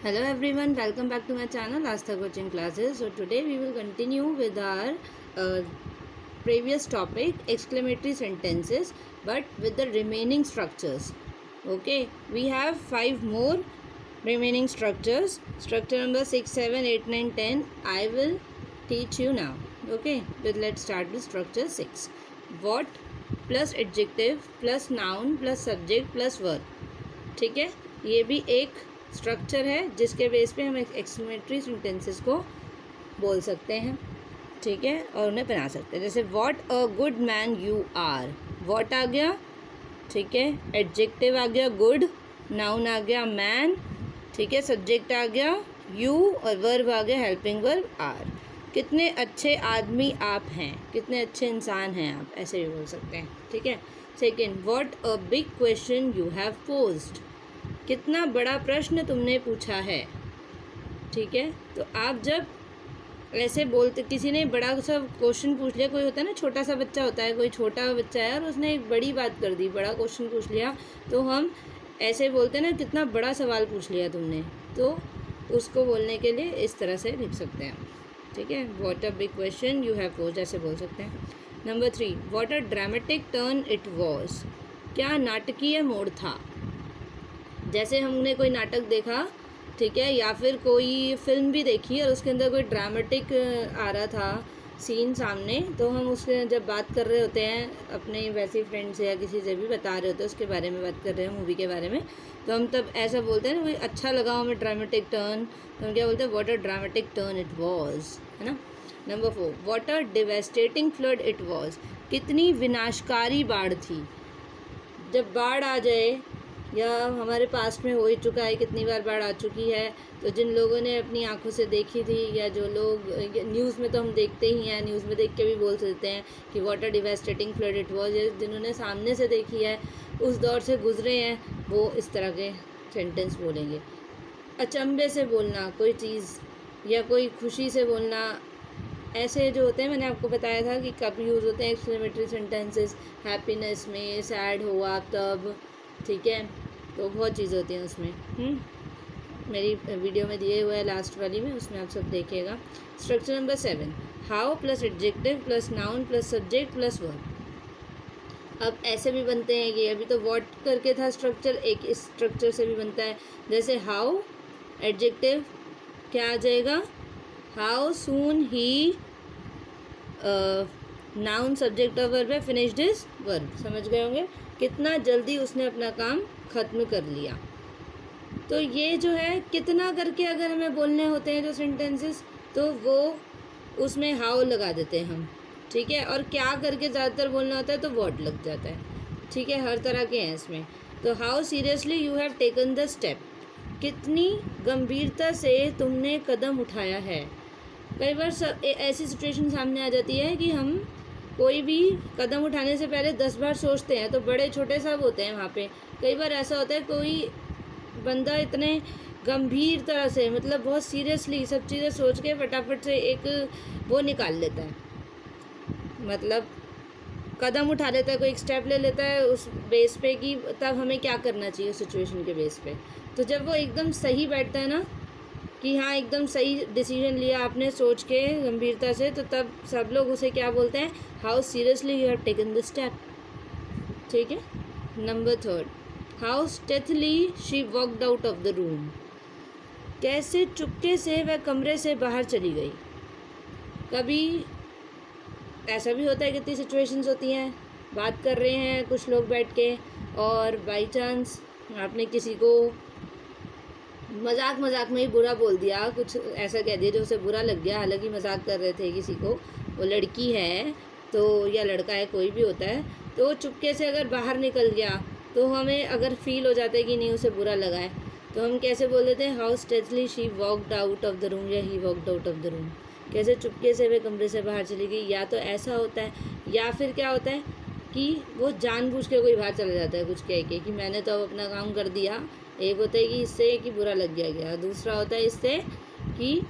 Hello everyone, welcome back to my channel Astha Coaching Classes. So today we will continue with our uh, previous topic exclamatory sentences but with the remaining structures. Okay, we have 5 more remaining structures. Structure number 6, 7, 8, 9, 10 I will teach you now. Okay, but let's start with structure 6. What plus adjective plus noun plus subject plus verb. ठीक है, ये भी एक structure है जिसके base पे हम exclamatory sentences को बोल सकते हैं, ठीक है, और उन्हें बना सकते हैं। जैसे what a good man you are, what आ गया, ठीक है, एडजेक्टिव आ गया गुड, नाउन आ गया मैन, ठीक है, सब्जेक्ट आ गया यू और वर्ब आ गया हेल्पिंग वर्ब आर। कितने अच्छे आदमी आप हैं, कितने अच्छे इंसान हैं आप, ऐसे भी बोल सकते हैं, ठीक है। Second, what a big question you have posed, कितना बड़ा प्रश्न तुमने पूछा है, ठीक है। तो आप जब ऐसे बोलते, किसी ने बड़ा सा क्वेश्चन पूछ लिया, कोई होता है ना छोटा सा बच्चा होता है, कोई छोटा बच्चा है और उसने एक बड़ी बात कर दी, बड़ा क्वेश्चन पूछ लिया, तो हम ऐसे बोलते हैं ना कितना बड़ा सवाल पूछ लिया तुमने, तो उसको बोलने के लिए इस तरह से लिख सकते हैं, ठीक है। What a big question you have posed ऐसे बोल सकते हैं। Number 3, what a dramatic turn it was, क्या नाटकीय मोड़ था। जैसे हमने कोई नाटक देखा, ठीक है, या फिर कोई फिल्म भी देखी और उसके अंदर कोई ड्रामेटिक आ रहा था सीन सामने, तो हम उसके जब बात कर रहे होते हैं अपने वैसे फ्रेंड से या किसी से भी बता रहे होते हैं, उसके बारे में बात कर रहे हैं मूवी के बारे में, तो हम तब ऐसा बोलते हैं ना, कोई अच्छा लगा हमें ड्रामेटिक टर्न, तो हम क्या बोलते हैं, what a dramatic turn it was, है ना। Number 4, what a devastating flood it was, कितनी विनाशकारी बाढ़ थी। जब बाढ़ आ जाए, या हमारे पास में हो ही चुका है, कितनी बार बाढ़ आ चुकी है, तो जिन लोगों ने अपनी आंखों से देखी थी, या जो लोग न्यूज़ में तो हम देखते ही हैं, न्यूज़ में देख के भी बोल सकते हैं कि what a devastating flood it was, जिन्होंने सामने से देखी है, उस दौर से गुजरे हैं, वो इस तरह के सेंटेंस बोलेंगे। अचंभे से बोलना कोई चीज़, या कोई खुशी से बोलना, ऐसे जो होते हैं मैंने आपको बताया था कि कब यूज़ होते हैं एक्सक्लेमेटरी सेंटेंसेस, हैप्पीनेस में, सैड हो आप तब, ठीक है, तो बहुत चीज़ें होती हैं उसमें। मेरी वीडियो में दिए हुए है लास्ट वाली में, उसमें आप सब देखिएगा। Structure number 7, how plus adjective plus noun plus subject plus verb. अब ऐसे भी बनते हैं कि अभी तो व्हाट करके था स्ट्रक्चर, एक इस स्ट्रक्चर से भी बनता है। जैसे हाउ, एडजेक्टिव क्या आ जाएगा, how soon he, noun subject और वर्ब है, फिनिश्ड हिज वर्ब, समझ गए होंगे, कितना जल्दी उसने अपना काम ख़त्म कर लिया। तो ये जो है कितना करके अगर हमें बोलने होते हैं जो सेंटेंसेस, तो वो उसमें हाउ लगा देते हैं हम, ठीक है, और क्या करके ज़्यादातर बोलना होता है तो व्हाट लग जाता है, ठीक है, हर तरह के हैं इसमें। तो how seriously you have taken the step, कितनी गंभीरता से तुमने कदम उठाया है। कई बार ऐसी सिचुएशन सामने आ जाती है कि हम कोई भी कदम उठाने से पहले 10 बार सोचते हैं, तो बड़े छोटे सब होते हैं वहाँ पे। कई बार ऐसा होता है कोई बंदा इतने गंभीर तरह से, मतलब बहुत सीरियसली सब चीज़ें सोच के फटाफट से एक वो निकाल लेता है, मतलब कदम उठा लेता है, कोई एक स्टेप ले लेता है उस बेस पे कि तब हमें क्या करना चाहिए सिचुएशन के बेस पे। तो जब वो एकदम सही बैठता है ना, कि हाँ एकदम सही डिसीजन लिया आपने सोच के गंभीरता से, तो तब सब लोग उसे क्या बोलते हैं, how seriously you have taken the step, ठीक है। Number 3, how stealthily she walked out of the room, कैसे चुपके से वह कमरे से बाहर चली गई। कभी ऐसा भी होता है, कितनी सिचुएशंस होती हैं, बात कर रहे हैं कुछ लोग बैठ के, और बाई चांस आपने किसी को मजाक में ही बुरा बोल दिया, कुछ ऐसा कह दिया जो उसे बुरा लग गया, हालांकि मजाक कर रहे थे किसी को, वो लड़की है तो या लड़का है, कोई भी होता है, तो चुपके से अगर बाहर निकल गया, तो हमें अगर फील हो जाता है कि नहीं उसे बुरा लगा है, तो हम कैसे बोल देते हैं, how stealthily she walked out of the room, या he walked out of the room, कैसे चुपके से वे कमरे से बाहर चली गई। या तो ऐसा होता है, या फिर क्या होता है कि वो जानबूझ के कोई बाहर चला जाता है कुछ कह के कि मैंने तो अब अपना काम कर दिया। एक होता है कि इससे कि बुरा लग गया, दूसरा होता है इससे कि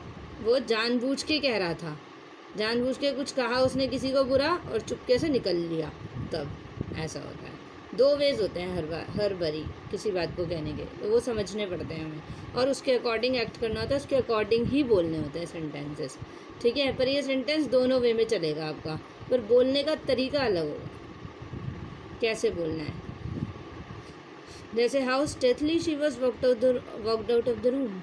वो जानबूझ के कह रहा था, जानबूझ के कुछ कहा उसने किसी को बुरा और चुपके से निकल लिया, तब ऐसा होता है। 2 वेज होते हैं हर बारी किसी बात को कहने के, तो वो समझने पड़ते हैं हमें और उसके अकॉर्डिंग एक्ट करना होता है, उसके अकॉर्डिंग ही बोलने होते हैं सेंटेंसेस, ठीक है। पर ये सेंटेंस दोनों वे में चलेगा आपका, पर बोलने का तरीका अलग होगा, कैसे बोलना है। जैसे how stealthily she was walked out of the room,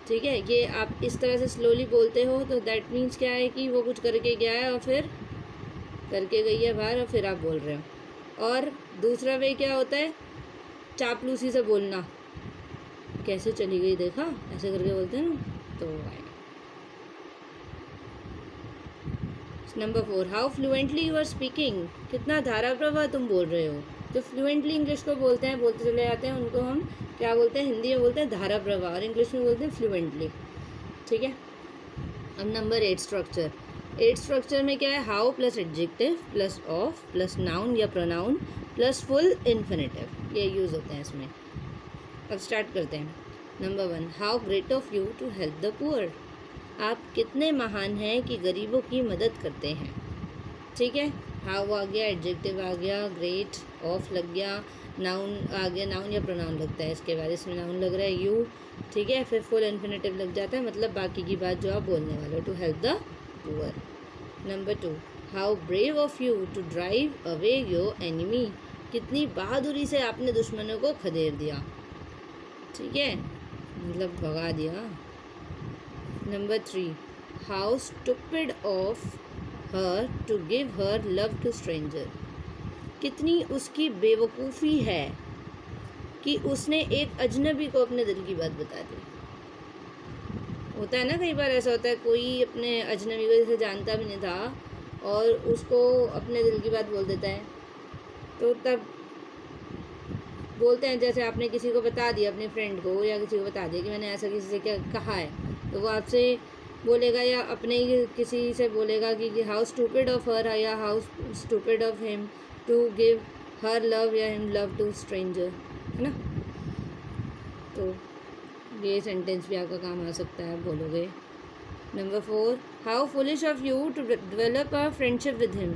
ठीक है। ये आप इस तरह से स्लोली बोलते हो तो दैट मीन्स क्या है कि वो कुछ करके गया है और फिर करके गई है बाहर और फिर आप बोल रहे हो। और दूसरा वे क्या होता है, चापलूसी से बोलना, कैसे चली गई देखा, ऐसे करके बोलते हैं ना, तो आएगा। Number 4, how fluently you are speaking, कितना धारा प्रवाह तुम बोल रहे हो। जो फ्लुएंटली इंग्लिश को बोलते हैं, बोलते चले जाते हैं, उनको हम क्या बोलते हैं, हिंदी में बोलते हैं धारा प्रवाह और इंग्लिश में बोलते हैं फ्लुएंटली, ठीक है। अब नंबर 8, स्ट्रक्चर। 8 स्ट्रक्चर में क्या है, how plus adjective plus of plus noun या प्रोनाउन प्लस फुल इन्फिनेटिव, ये यूज़ होते हैं इसमें। अब स्टार्ट करते हैं। Number 1, how great of you to help the poor, आप कितने महान हैं कि गरीबों की मदद करते हैं, ठीक है। हाउ आ गया, एडजेक्टिव आ गया, ग्रेट, ऑफ लग गया, नाउन आ गया, नाउन या प्रोनाउन लगता है इसके बाद, इसमें नाउन लग रहा है यू, ठीक है। फिर फुल इन्फिनेटिव लग जाता है, मतलब बाकी की बात जो आप बोलने वाले हो, to help the poor. Number 2, how brave of you to drive away your enemy, कितनी बहादुरी से आपने दुश्मनों को खदेड़ दिया, ठीक है, मतलब भगा दिया। Number 3, how stupid of her to give her love to stranger, कितनी उसकी बेवकूफ़ी है कि उसने एक अजनबी को अपने दिल की बात बता दी। होता है ना, कई बार ऐसा होता है, कोई अपने अजनबी को जैसे जानता भी नहीं था और उसको अपने दिल की बात बोल देता है, तो तब बोलते हैं, जैसे आपने किसी को बता दिया, अपने फ्रेंड को या किसी को बता दिया कि मैंने ऐसा किसी से क्या कहा है, तो वो आपसे बोलेगा या अपने ही किसी से बोलेगा कि हाउ स्टूपिड ऑफ हर या how stupid of him to give her love या हिम लव टू स्ट्रेंजर, है ना। तो ये सेंटेंस भी आपका काम आ सकता है, बोलोगे। Number 4, how foolish of you to develop a friendship with him,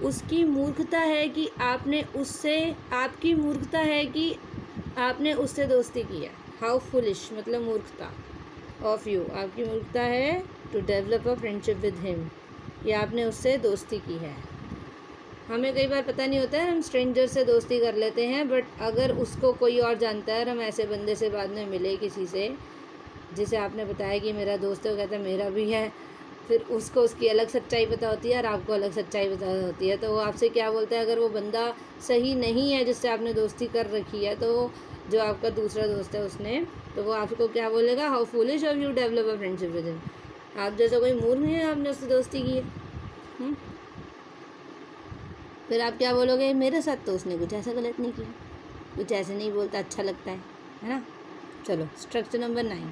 उसकी मूर्खता है कि आपने उससे, आपकी मूर्खता है कि आपने उससे दोस्ती की है। हाउ फुलिश मतलब मूर्खता, ऑफ यू आपकी मूर्खता है, to develop a friendship with him, या आपने उससे दोस्ती की है। हमें कई बार पता नहीं होता है, हम स्ट्रेंजर से दोस्ती कर लेते हैं, बट अगर उसको कोई और जानता है और हम ऐसे बंदे से बाद में मिले किसी से जिसे आपने बताया कि मेरा दोस्त है, वो कहता है मेरा भी है, फिर उसको उसकी अलग सच्चाई पता होती है और आपको अलग सच्चाई पता होती है, तो वो आपसे क्या बोलता है, अगर वो बंदा सही नहीं है जिससे आपने दोस्ती कर रखी है, तो जो आपका दूसरा दोस्त है उसने, तो वो आपको क्या बोलेगा, how foolish of you develop a friendship with him, आप जैसा कोई मूर्ख नहीं है, आपने उससे दोस्ती की है। फिर आप क्या बोलोगे, मेरे साथ तो उसने कुछ ऐसा गलत नहीं किया, कुछ ऐसे नहीं बोलता, अच्छा लगता है ना। चलो स्ट्रक्चर नंबर 9,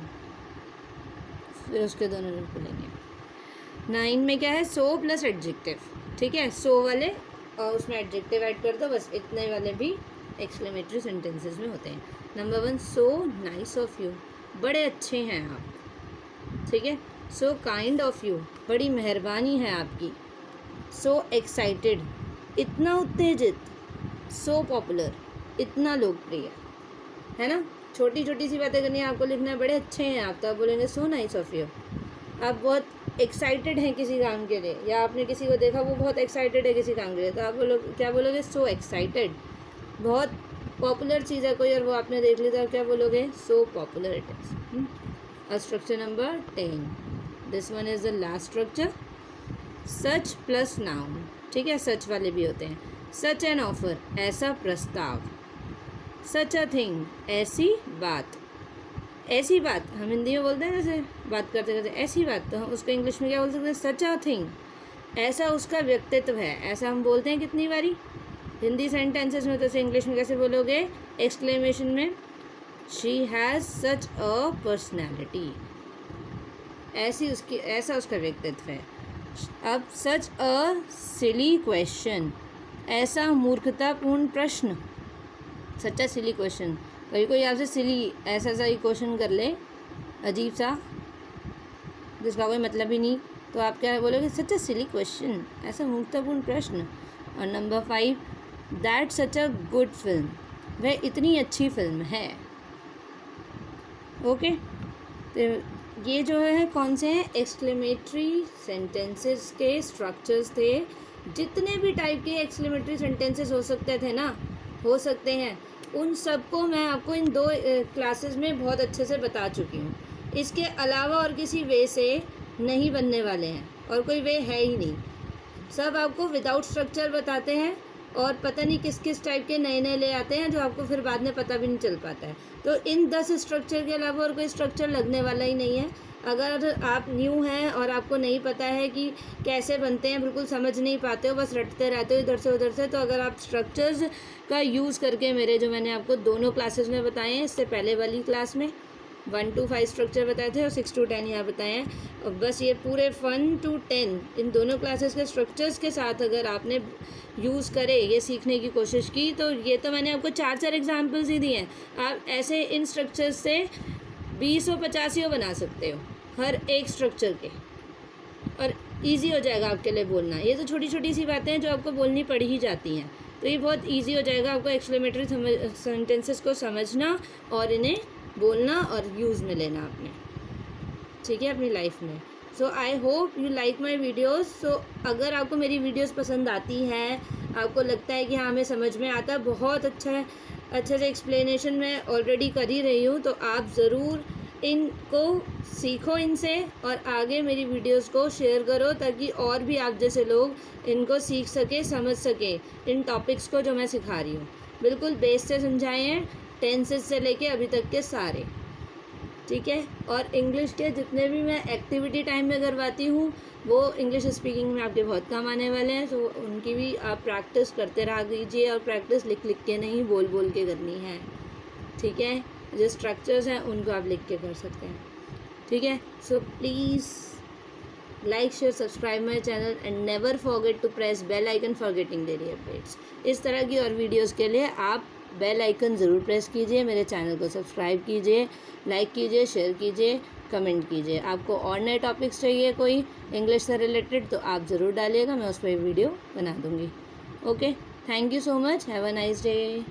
फिर उसके दोनों रूप लेंगे। 9 में क्या है, सो प्लस एडजेक्टिव, ठीक है, सो वाले और उसमें एडजेक्टिव ऐड कर दो, बस इतने वाले भी एक्सक्लेमेटरी सेंटेंसेस में होते हैं। Number 1, so nice of you, बड़े अच्छे हैं आप, ठीक है। सो काइंड ऑफ यू, बड़ी मेहरबानी है आपकी। सो एक्साइटेड, इतना उत्तेजित। सो पॉपुलर, इतना लोकप्रिय, है ना। छोटी छोटी सी बातें करनी है आपको, लिखना है बड़े अच्छे हैं आप, तो आप बोलेंगे सो नाइस ऑफ यू। आप बहुत एक्साइटेड हैं किसी काम के लिए, या आपने किसी को देखा वो बहुत एक्साइटेड है किसी काम के लिए, तो आप क्या बोलोगे, सो एक्साइटेड। बहुत पॉपुलर चीज़ है कोई और वो आपने देख ली, तो आप क्या बोलोगे, so popular it is. Structure number 10, this one is the last structure, such plus noun, ठीक है, सच वाले भी होते हैं। सच एन ऑफर, ऐसा प्रस्ताव। सच अ थिंग, ऐसी बात। ऐसी बात हम हिंदी में बोलते हैं, जैसे बात करते करते ऐसी बात, तो हम उसको इंग्लिश में क्या बोल सकते हैं, सच अ थिंग, ऐसा उसका व्यक्तित्व है, ऐसा हम बोलते हैं कितनी बारी हिंदी सेंटेंसेस में, तो उसे इंग्लिश में कैसे बोलोगे, एक्सक्लेमेशन में, she has such a personality, ऐसी उसकी, ऐसा उसका व्यक्तित्व है। अब सच अ सिली क्वेश्चन, ऐसा मूर्खतापूर्ण प्रश्न। सच अ सिली क्वेश्चन, कभी कोई आपसे सिली ऐसा सा ही क्वेश्चन कर ले, अजीब सा, जिसका कोई मतलब ही नहीं, तो आप क्या बोलोगे, सच अ सिली क्वेश्चन, ऐसा मूर्खतापूर्ण प्रश्न। और number 5, that such a good film, वह इतनी अच्छी फिल्म है। ओके, तो ये जो है कौन से हैं, एक्सक्लेमेटरी सेंटेंसेस के स्ट्रक्चर्स थे। जितने भी टाइप के एक्सक्लेमेटरी सेंटेंसेस हो सकते हैं, उन सबको मैं आपको इन 2 क्लासेस में बहुत अच्छे से बता चुकी हूँ। इसके अलावा और किसी वे से नहीं बनने वाले हैं, और कोई वे है ही नहीं। सब आपको विदाउट स्ट्रक्चर बताते हैं, और पता नहीं किस किस टाइप के नए नए ले आते हैं जो आपको फिर बाद में पता भी नहीं चल पाता है। तो इन 10 स्ट्रक्चर के अलावा और कोई स्ट्रक्चर लगने वाला ही नहीं है। अगर आप न्यू हैं और आपको नहीं पता है कि कैसे बनते हैं, बिल्कुल समझ नहीं पाते हो, बस रटते रहते हो इधर से उधर से, तो अगर आप स्ट्रक्चर्स का यूज़ करके मेरे जो मैंने आपको दोनों क्लासेस में बताए हैं, इससे पहले वाली क्लास में 1 to 5 स्ट्रक्चर बताए थे और 6 to 10 यहाँ बताए हैं, और बस ये पूरे 1 to 10 इन दोनों क्लासेस के स्ट्रक्चर्स के साथ अगर आपने यूज़ करे, ये सीखने की कोशिश की, तो ये तो मैंने आपको 4 एग्जाम्पल्स ही दिए हैं। आप ऐसे इन स्ट्रक्चर्स से 20 और 50 बना सकते हो हर एक स्ट्रक्चर के, और ईजी हो जाएगा आपके लिए बोलना। ये तो छोटी छोटी सी बातें हैं जो आपको बोलनी पड़ ही जाती हैं, तो ये बहुत ईजी हो जाएगा आपको एक्सक्लेमेटरी सेंटेंसेस को समझना और इन्हें बोलना और यूज़ में लेना आपने, ठीक है, अपनी लाइफ में। So I hope you like my videos. So अगर आपको मेरी वीडियोज़ पसंद आती हैं, आपको लगता है कि हाँ हमें समझ में आता है, बहुत अच्छा है, अच्छे से एक्सप्लेनेशन मैं ऑलरेडी कर ही रही हूँ, तो आप ज़रूर इनको सीखो इनसे, और आगे मेरी वीडियोज़ को शेयर करो ताकि और भी आप जैसे लोग इनको सीख सके, समझ सके इन टॉपिक्स को जो मैं सिखा रही हूँ। बिल्कुल बेस से समझाए हैं, टेंसेस से लेके अभी तक के सारे, ठीक है। और इंग्लिश के जितने भी मैं एक्टिविटी टाइम में करवाती हूँ, वो इंग्लिश स्पीकिंग में आपके बहुत काम आने वाले हैं, तो उनकी भी आप प्रैक्टिस करते रहा कीजिए, और प्रैक्टिस लिख लिख के नहीं, बोल बोल के करनी है, ठीक है। जो स्ट्रक्चर्स हैं उनको आप लिख के कर सकते हैं, ठीक है। So please like, share, subscribe my channel and never forget to press bell icon for getting daily updates. इस तरह की और वीडियोज़ के लिए आप बेल आइकन ज़रूर प्रेस कीजिए, मेरे चैनल को सब्सक्राइब कीजिए, लाइक कीजिए, शेयर कीजिए, कमेंट कीजिए। आपको और नए टॉपिक्स चाहिए कोई इंग्लिश से रिलेटेड, तो आप ज़रूर डालिएगा, मैं उस पर वीडियो बना दूँगी। Okay, thank you so much, have a nice day.